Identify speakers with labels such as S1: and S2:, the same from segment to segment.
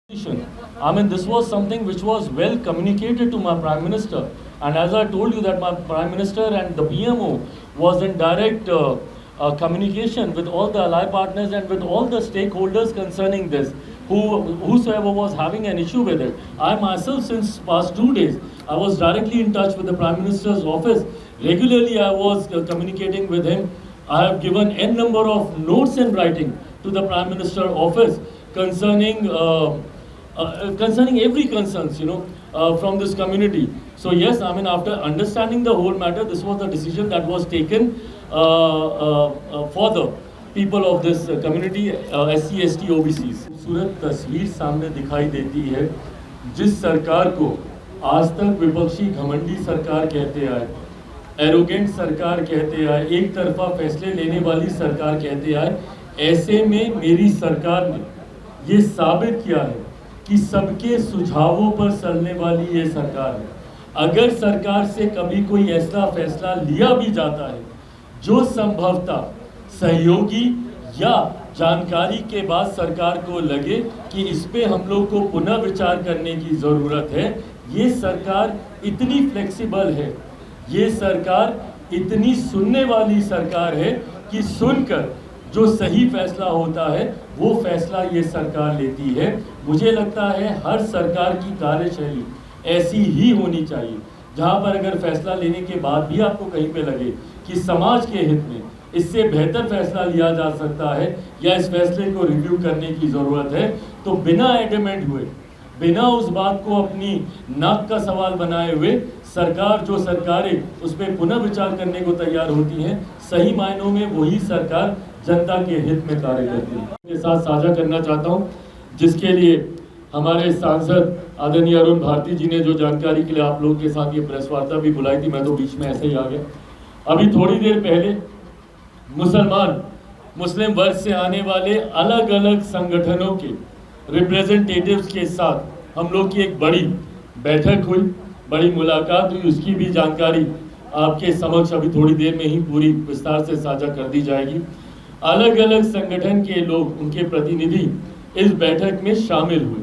S1: I mean, this was something which was well communicated to my Prime Minister. And as I told you that my Prime Minister and the PMO was in direct communication with all the ally partners and with all the stakeholders concerning this, whosoever was having an issue with it. I myself, since past 2 days, I was directly in touch with the Prime Minister's office. Regularly, I was communicating with him. I have given n number of notes in writing to the Prime Minister office concerning concerning every concerns, from this community. So yes, I mean, after understanding the whole matter, this was the decision that was taken for the people of this community, SC, ST, OBCs. खूबसूरत तस्वीर सामने दिखाई देती है, जिस सरकार को आज तक विपक्षी घमंडी सरकार कहते आए, एरोगेंट सरकार कहते आए, एक तरफा फैसले लेने वाली सरकार कहते आए, ऐसे में मेरी सरकार ने ये साबित किया है कि सबके सुझावों पर चलने वाली ये सरकार है। अगर सरकार से कभी कोई ऐसा फैसला लिया भी जाता है जो संभवतः सहयोगी या जानकारी के बाद सरकार को लगे कि इस पे हम लोग को पुनः विचार करने की ज़रूरत है, ये सरकार इतनी फ्लेक्सिबल है, ये सरकार इतनी सुनने वाली सरकार है कि सुनकर जो सही फैसला होता है वो फैसला ये सरकार लेती है। मुझे लगता है हर सरकार की कार्यशैली ऐसी ही होनी चाहिए, जहां पर अगर फैसला लेने के बाद भी आपको कहीं पे लगे कि समाज के हित में इससे बेहतर फैसला लिया जा सकता है या इस फैसले को रिव्यू करने की ज़रूरत है, तो बिना एडमेंट हुए, बिना उस बात को अपनी नाक का सवाल बनाए हुए सरकार, जो सरकारें उस पर पुनः विचार करने को तैयार होती हैं, सही मायनों में वही सरकार जनता के हित में कार्य करती है। के साथ साझा करना चाहता हूं, जिसके लिए हमारे सांसद आदरणीय अरुण भारती जी ने जो जानकारी के लिए आप लोगों के साथ ये प्रेस वार्ता भी बुलाई थी, मैं तो बीच में ऐसे ही आ गया। अभी थोड़ी देर पहले मुस्लिम वर्ग से आने वाले अलग अलग संगठनों के रिप्रेजेंटेटिव्स के साथ हम लोग की एक बड़ी बैठक हुई, बड़ी मुलाकात हुई, उसकी भी जानकारी आपके समक्ष अभी थोड़ी देर में ही पूरी विस्तार से साझा कर दी जाएगी। अलग अलग संगठन के लोग, उनके प्रतिनिधि इस बैठक में शामिल हुए।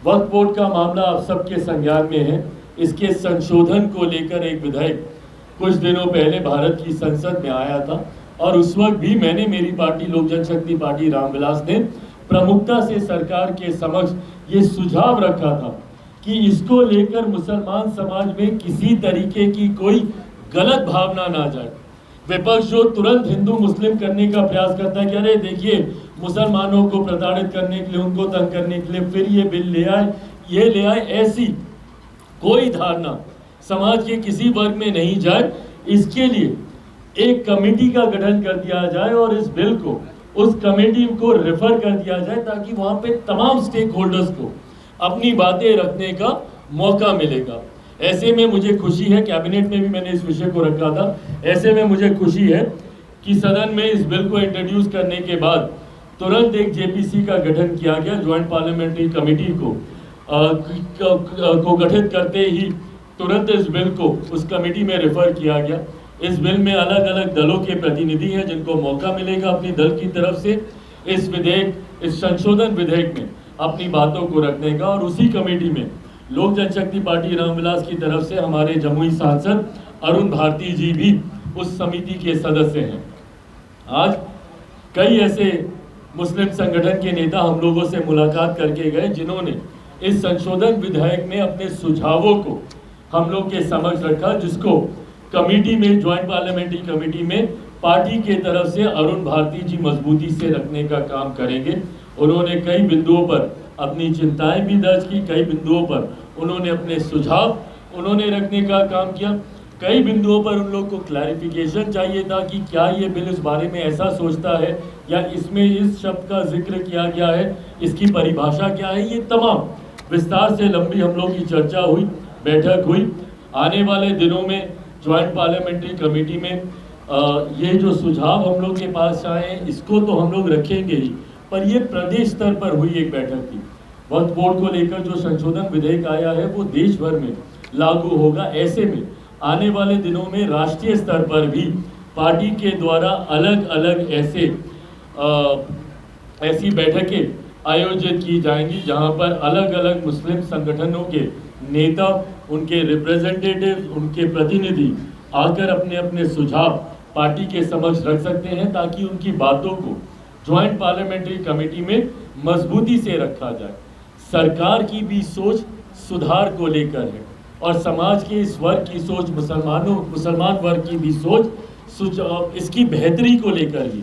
S1: वक्फ बोर्ड का मामला आप सबके संज्ञान में है। इसके संशोधन को लेकर एक विधेयक कुछ दिनों पहले भारत की संसद में आया था और उस वक्त भी मैंने, मेरी पार्टी लोक जनशक्ति पार्टी रामविलास ने प्रमुखता से सरकार के समक्ष ये सुझाव रखा था कि इसको लेकर मुसलमान समाज में किसी तरीके की कोई गलत भावना ना जाए। विपक्ष जो तुरंत हिंदू मुस्लिम करने का प्रयास करता है कि अरे देखिए मुसलमानों को प्रताड़ित करने के लिए, उनको तंग करने के लिए फिर ये बिल ले आए, ये ले आए, ऐसी कोई धारणा समाज के किसी वर्ग में नहीं जाए, इसके लिए एक कमेटी का गठन कर दिया जाए और इस बिल को उस कमेटी को रेफर कर दिया जाए ताकि वहां पे तमाम स्टेक होल्डर्स को अपनी बातें रखने का मौका मिलेगा। ऐसे में मुझे खुशी है, कैबिनेट में भी मैंने इस विषय को रखा था, ऐसे में मुझे खुशी है कि सदन में इस बिल को इंट्रोड्यूस करने के बाद तुरंत एक जेपीसी का गठन किया गया, ज्वाइंट पार्लियामेंट्री कमेटी को गठित करते ही तुरंत इस बिल को उस कमेटी में रेफर किया गया। इस बिल में अलग अलग दलों के प्रतिनिधि हैं जिनको मौका मिलेगा अपनी दल की तरफ से इस विधेयक, इस संशोधन विधेयक में अपनी बातों को रखने का, और उसी कमेटी में लोक जनशक्ति पार्टी रामविलास की तरफ से हमारे जमुई सांसद अरुण भारती जी भी उस समिति के सदस्य हैं। आज कई ऐसे मुस्लिम संगठन के नेता हम लोगों से मुलाकात करके गए जिन्होंने इस संशोधन विधेयक में अपने सुझावों को हम लोग के समक्ष रखा, जिसको कमेटी में, ज्वाइंट पार्लियामेंट्री कमेटी में पार्टी के तरफ से अरुण भारती जी मजबूती से रखने का काम करेंगे। उन्होंने कई बिंदुओं पर अपनी चिंताएं भी दर्ज की, कई बिंदुओं पर उन्होंने अपने सुझाव उन्होंने रखने का काम किया, कई बिंदुओं पर उन लोग को क्लैरिफिकेशन चाहिए था कि क्या ये बिल इस बारे में ऐसा सोचता है या इसमें इस शब्द का जिक्र किया गया है, इसकी परिभाषा क्या है। ये तमाम विस्तार से लंबी हम लोग की चर्चा हुई, बैठक हुई। आने वाले दिनों में ज्वाइंट पार्लियामेंट्री कमेटी में ये जो सुझाव हम लोग के पास आए हैं इसको तो हम लोग रखेंगे ही, पर ये प्रदेश स्तर पर हुई एक बैठक थी। वक्फ बोर्ड को लेकर जो संशोधन विधेयक आया है वो देश भर में लागू होगा। ऐसे में आने वाले दिनों में राष्ट्रीय स्तर पर भी पार्टी के द्वारा अलग अलग ऐसी बैठकें आयोजित की जाएंगी, जहां पर अलग अलग मुस्लिम संगठनों के नेता, उनके रिप्रेजेंटेटिव, उनके प्रतिनिधि आकर अपने अपने सुझाव पार्टी के समक्ष रख सकते हैं, ताकि उनकी बातों को ज्वाइंट पार्लियामेंट्री कमेटी में मजबूती से रखा जाए। सरकार की भी सोच सुधार को लेकर है और समाज के इस वर्ग की सोच, मुसलमान वर्ग की भी सोच इसकी बेहतरी को लेकर ही।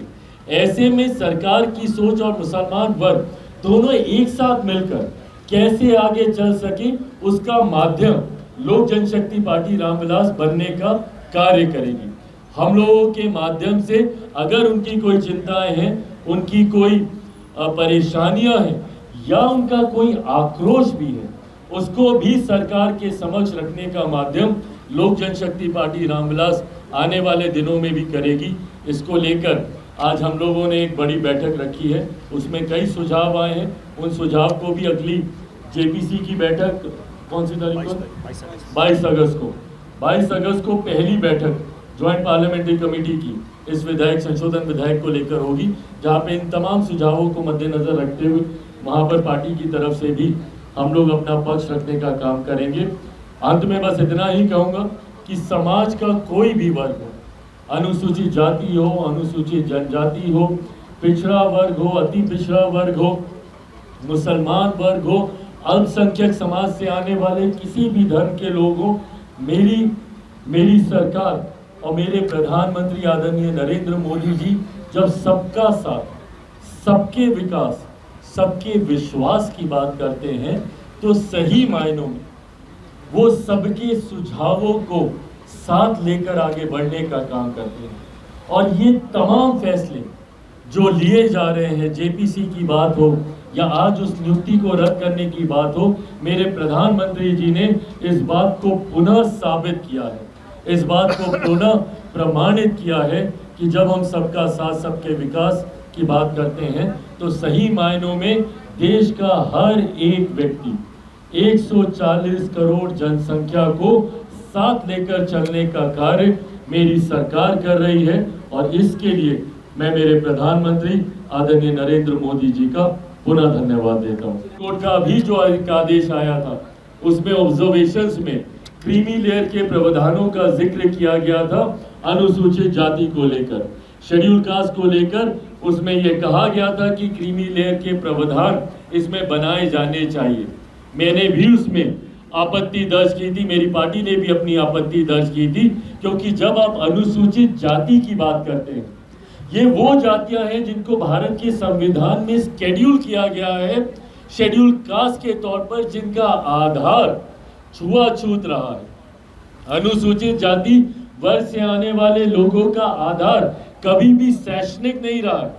S1: ऐसे में सरकार की सोच और मुसलमान वर्ग दोनों एक साथ मिलकर कैसे आगे चल सके, उसका माध्यम लोक जनशक्ति पार्टी रामविलास बनने का कार्य करेगी। हम लोगों के माध्यम से अगर उनकी कोई चिंताएं हैं, उनकी कोई परेशानियां हैं या उनका कोई आक्रोश भी है, उसको भी सरकार के समक्ष रखने का माध्यम लोक जनशक्ति पार्टी रामविलास आने वाले दिनों में भी करेगी। इसको लेकर आज हम लोगों ने एक बड़ी बैठक रखी है, उसमें कई सुझाव आए हैं। उन सुझाव को भी अगली जेपीसी की बैठक कौन सी तारीख को, 22 अगस्त को पहली बैठक ज्वाइंट पार्लियामेंट्री कमेटी की इस विधायक संशोधन विधायक को लेकर होगी, जहां पे इन तमाम सुझावों को मद्देनजर रखते हुए वहां पर पार्टी की तरफ से भी हम लोग अपना पक्ष रखने का काम करेंगे। अंत में बस इतना ही कहूँगा कि समाज का कोई भी वर्ग हो, अनुसूचित जाति हो, अनुसूचित जनजाति हो, पिछड़ा वर्ग हो, अति पिछड़ा वर्ग हो, मुसलमान वर्ग हो, अल्पसंख्यक समाज से आने वाले किसी भी धर्म के लोग हो, मेरी सरकार और मेरे प्रधानमंत्री आदरणीय नरेंद्र मोदी जी जब सबका साथ, सबके विकास, सबके विश्वास की बात करते हैं, तो सही मायनों में वो सबके सुझावों को साथ लेकर आगे बढ़ने का काम करते हैं। और ये तमाम फैसले जो लिए जा रहे हैं, जेपीसी की बात हो या आज उस नियुक्ति को रद्द करने की बात हो, मेरे प्रधानमंत्री जी ने इस बात को पुनः साबित किया है, इस बात को पुनः प्रमाणित किया है कि जब हम सबका साथ, सबके विकास की बात करते हैं, तो सही मायनों में देश का हर एक व्यक्ति 140 करोड़ जनसंख्या को साथ लेकर चलने का कार्य मेरी सरकार कर रही है। और इसके लिए मैं मेरे प्रधानमंत्री आदरणीय नरेंद्र मोदी जी का पुनः धन्यवाद देता हूँ। कोर्ट का भी जो एक आदेश आया था, उसमें ऑब्जर्वेशंस में क्रीमी लेयर के प्रावधानों का जिक्र किया गया था अनुसूचित जाति को लेकर, शेड्यूल कास्ट को लेकर। उसमें यह कहा गया था कि क्रीमी लेयर के प्रावधान इसमें बनाए जाने चाहिए। मैंने भी उसमें आपत्ति दर्ज की थी, मेरी पार्टी ने भी अपनी आपत्ति दर्ज की थी, क्योंकि जब आप अनुसूचित जाति की बात करते हैं, ये वो जातियां हैं जिनको भारत के संविधान में शेड्यूल किया गया है शेड्यूल कास्ट के तौर पर, जिनका आधार छुआछूत रहा है। अनुसूचित जाति वर्ग से आने वाले लोगों का आधार कभी भी शैक्षणिक नहीं रहा,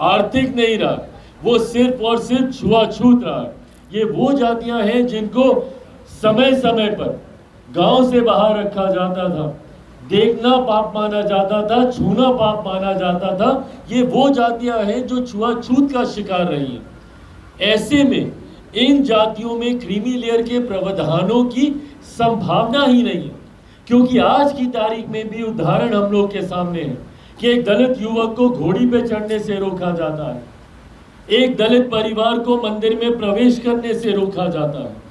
S1: आर्थिक नहीं रहा, वो सिर्फ और सिर्फ छुआछूत रहा है। ये वो जातियां हैं जिनको समय समय पर गांव से बाहर रखा जाता था, देखना पाप माना जाता था, छूना पाप माना जाता था। ये वो जातियां हैं जो छुआछूत का शिकार रही हैं। ऐसे में इन जातियों में क्रीमी लेयर के प्रावधानों की संभावना ही नहीं है, क्योंकि आज की तारीख में भी उदाहरण हम लोग के सामने है कि एक दलित युवक को घोड़ी पे चढ़ने से रोका जाता है, एक दलित परिवार को मंदिर में प्रवेश करने से रोका जाता है।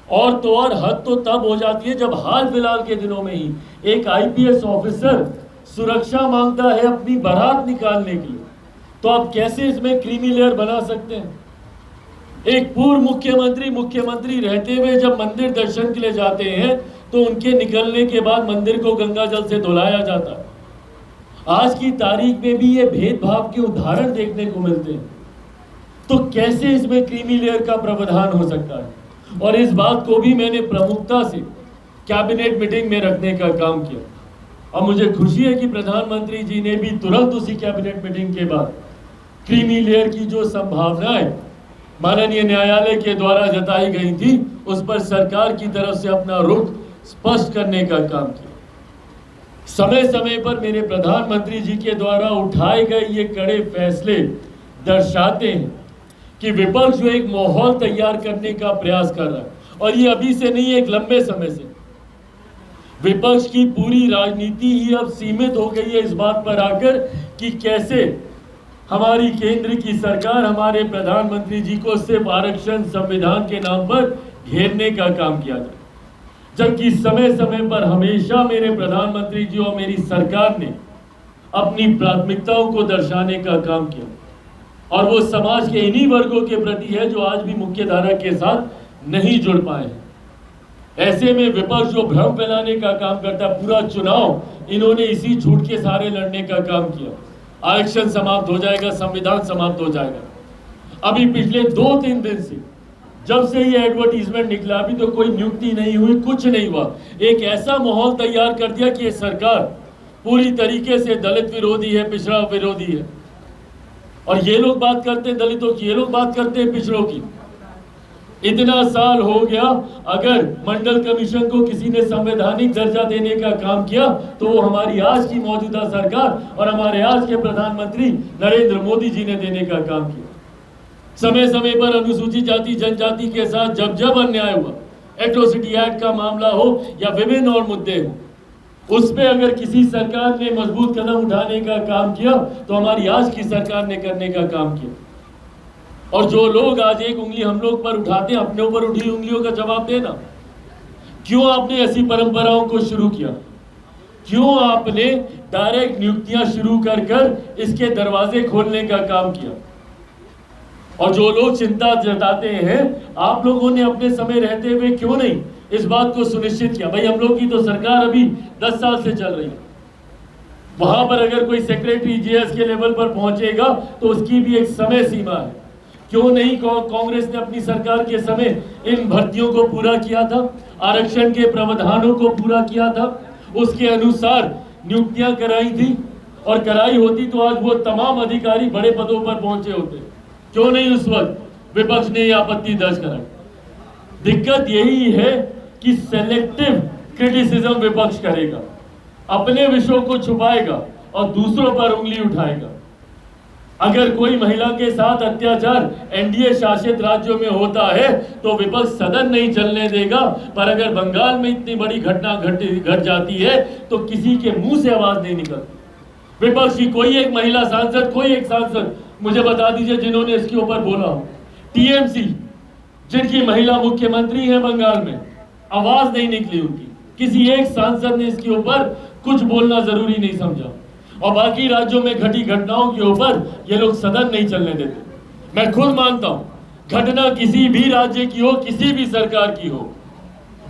S1: और तो और हद तो तब हो जाती है जब हाल फिलहाल के दिनों में ही एक आईपीएस ऑफिसर सुरक्षा मांगता है अपनी बारात निकालने के लिए। तो आप कैसे इसमें क्रीमी लेयर बना सकते हैं? एक पूर्व मुख्यमंत्री रहते हुए जब मंदिर दर्शन के लिए जाते हैं तो उनके निकलने के बाद मंदिर को गंगा जल से धुलाया जाता है। आज की तारीख में भी ये भेदभाव के उदाहरण देखने को मिलते हैं। तो कैसे इसमें क्रीमी लेयर का प्रावधान हो सकता है? और इस बात को भी मैंने प्रमुखता से कैबिनेट मीटिंग में रखने का काम किया। और मुझे खुशी है कि प्रधानमंत्री जी ने भी तुरंत उसी कैबिनेट मीटिंग के बाद क्रीमी लेयर की जो संभावनाएं माननीय न्यायालय के द्वारा जताई गई थी, उस पर सरकार की तरफ से अपना रुख स्पष्ट करने का काम किया। समय समय पर मेरे प्रधानमंत्री जी के द्वारा उठाए गए ये कड़े फैसले दर्शाते हैं कि विपक्ष जो एक माहौल तैयार करने का प्रयास कर रहा है, और ये अभी से नहीं, एक लंबे समय से विपक्ष की पूरी राजनीति ही अब सीमित हो गई है इस बात पर आकर कि कैसे हमारी केंद्र की सरकार हमारे प्रधानमंत्री जी को सिर्फ आरक्षण संविधान के नाम पर घेरने का काम किया जाए, जबकि समय समय पर हमेशा मेरे प्रधानमंत्री जी और मेरी सरकार ने अपनी प्राथमिकताओं को दर्शाने का काम किया, और वो समाज के इन्हीं वर्गों के प्रति है जो आज भी मुख्य धारा के साथ नहीं जुड़ पाए हैं। ऐसे में विपक्ष जो भ्रम फैलाने का काम करता है, पूरा चुनाव इन्होंने इसी झूठ के सहारे लड़ने का काम किया। आरक्षण समाप्त हो जाएगा, संविधान समाप्त हो जाएगा। अभी पिछले 2-3 दिन से जब से ये एडवर्टीजमेंट निकला, अभी तो कोई नियुक्ति नहीं हुई, कुछ नहीं हुआ। एक ऐसा माहौल तैयार कर दिया कि ये सरकार पूरी तरीके से दलित विरोधी है, पिछड़ा विरोधी है। और ये लोग बात करते हैं दलितों की, ये लोग बात करते हैं पिछड़ों की। इतना साल हो गया, अगर मंडल कमीशन को किसी ने संवैधानिक दर्जा देने का काम किया तो वो हमारी आज की मौजूदा सरकार और हमारे आज के प्रधानमंत्री नरेंद्र मोदी जी ने देने का काम किया। समय समय पर अनुसूचित जाति जनजाति के साथ जब जब अन्याय हुआ, एट्रोसिटी एक्ट का मामला हो या विभिन्न और मुद्दे हो, उस पे अगर किसी सरकार ने मजबूत कदम उठाने का काम किया तो हमारी आज की सरकार ने करने का काम किया। और जो लोग आज एक उंगली हम लोग पर उठाते हैं, अपने ऊपर उठी उंगलियों का जवाब देना। क्यों आपने ऐसी परंपराओं को शुरू किया? क्यों आपने डायरेक्ट नियुक्तियां शुरू कर इसके दरवाजे खोलने का काम किया? और जो लोग चिंता जताते हैं, आप लोगों ने अपने समय रहते हुए क्यों नहीं इस बात को सुनिश्चित किया? भाई, हम लोग की तो सरकार अभी 10 साल से चल रही है। वहां पर अगर कोई सेक्रेटरी जीएस के लेवल पर पहुंचेगा तो उसकी भी एक समय सीमा है। क्यों नहीं कांग्रेस ने अपनी सरकार के समय इन भर्तियों को पूरा किया था, आरक्षण के प्रावधानों को पूरा किया था, उसके अनुसार नियुक्तियां कराई थी? और कराई होती तो आज वो तमाम अधिकारी बड़े पदों पर पहुंचे होते। क्यों नहीं उस वक्त विपक्ष ने यह आपत्ति दर्ज कराई? दिक्कत यही है कि सेलेक्टिव क्रिटिसिज्म विपक्ष करेगा, अपने विषयों को छुपाएगा और दूसरों पर उंगली उठाएगा। अगर कोई महिला के साथ अत्याचार एनडीए शासित राज्यों में होता है तो विपक्ष सदन नहीं चलने देगा, पर अगर बंगाल में इतनी बड़ी घटना घट जाती है तो किसी के मुंह से आवाज नहीं निकलती। विपक्ष की कोई एक महिला सांसद, कोई एक सांसद मुझे बता दीजिए जिन्होंने इसके ऊपर बोला हो। टीएमसी जिनकी महिला मुख्यमंत्री है बंगाल में, आवाज नहीं निकली उनकी, किसी एक सांसद ने इसके ऊपर कुछ बोलना जरूरी नहीं समझा। और बाकी राज्यों में घटी घटनाओं के ऊपर ये लोग सदन नहीं चलने देते। मैं खुद मानता हूं घटना किसी भी राज्य की हो, किसी भी सरकार की हो,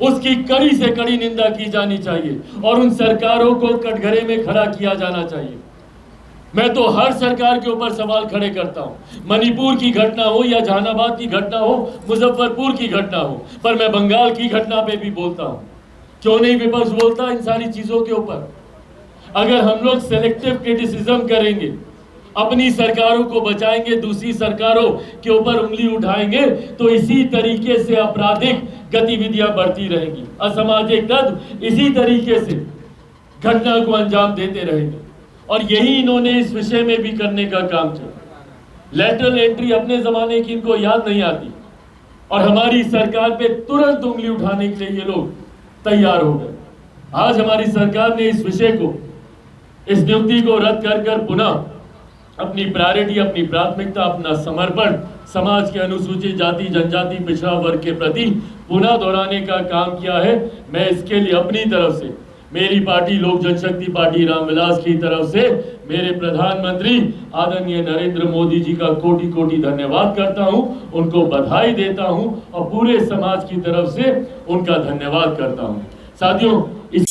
S1: उसकी कड़ी से कड़ी निंदा की जानी चाहिए और उन सरकारों को कटघरे में खड़ा किया जाना चाहिए। मैं तो हर सरकार के ऊपर सवाल खड़े करता हूं, मणिपुर की घटना हो या जहानाबाद की घटना हो, मुजफ्फरपुर की घटना हो, पर मैं बंगाल की घटना पे भी बोलता हूं। क्यों नहीं विपक्ष बोलता इन सारी चीजों के ऊपर? अगर हम लोग सेलेक्टिव क्रिटिसिज्म करेंगे, अपनी सरकारों को बचाएंगे, दूसरी सरकारों के ऊपर उंगली उठाएंगे, तो इसी तरीके से आपराधिक गतिविधियां बढ़ती रहेंगी, असामाजिक तत्व इसी तरीके से घटना को अंजाम देते रहेंगे। और यही इन्होंने इस विषय में भी करने का काम किया। लेटरल एंट्री अपने जमाने की इनको याद नहीं आती और हमारी सरकार पे तुरंत उंगली उठाने के लिए ये लोग तैयार हो गए। आज हमारी सरकार ने इस विषय को, इस नियुक्ति को रद्द कर पुनः अपनी प्रायोरिटी, अपनी प्राथमिकता, अपना समर्पण समाज के अनुसूचित जाति जनजाति पिछड़ा वर्ग के प्रति पुनः दोहराने का काम किया है। मैं इसके लिए अपनी तरफ से, मेरी पार्टी लोक जनशक्ति पार्टी रामविलास की तरफ से मेरे प्रधानमंत्री आदरणीय नरेंद्र मोदी जी का कोटि कोटि धन्यवाद करता हूं, उनको बधाई देता हूं और पूरे समाज की तरफ से उनका धन्यवाद करता हूं। साथियों, इस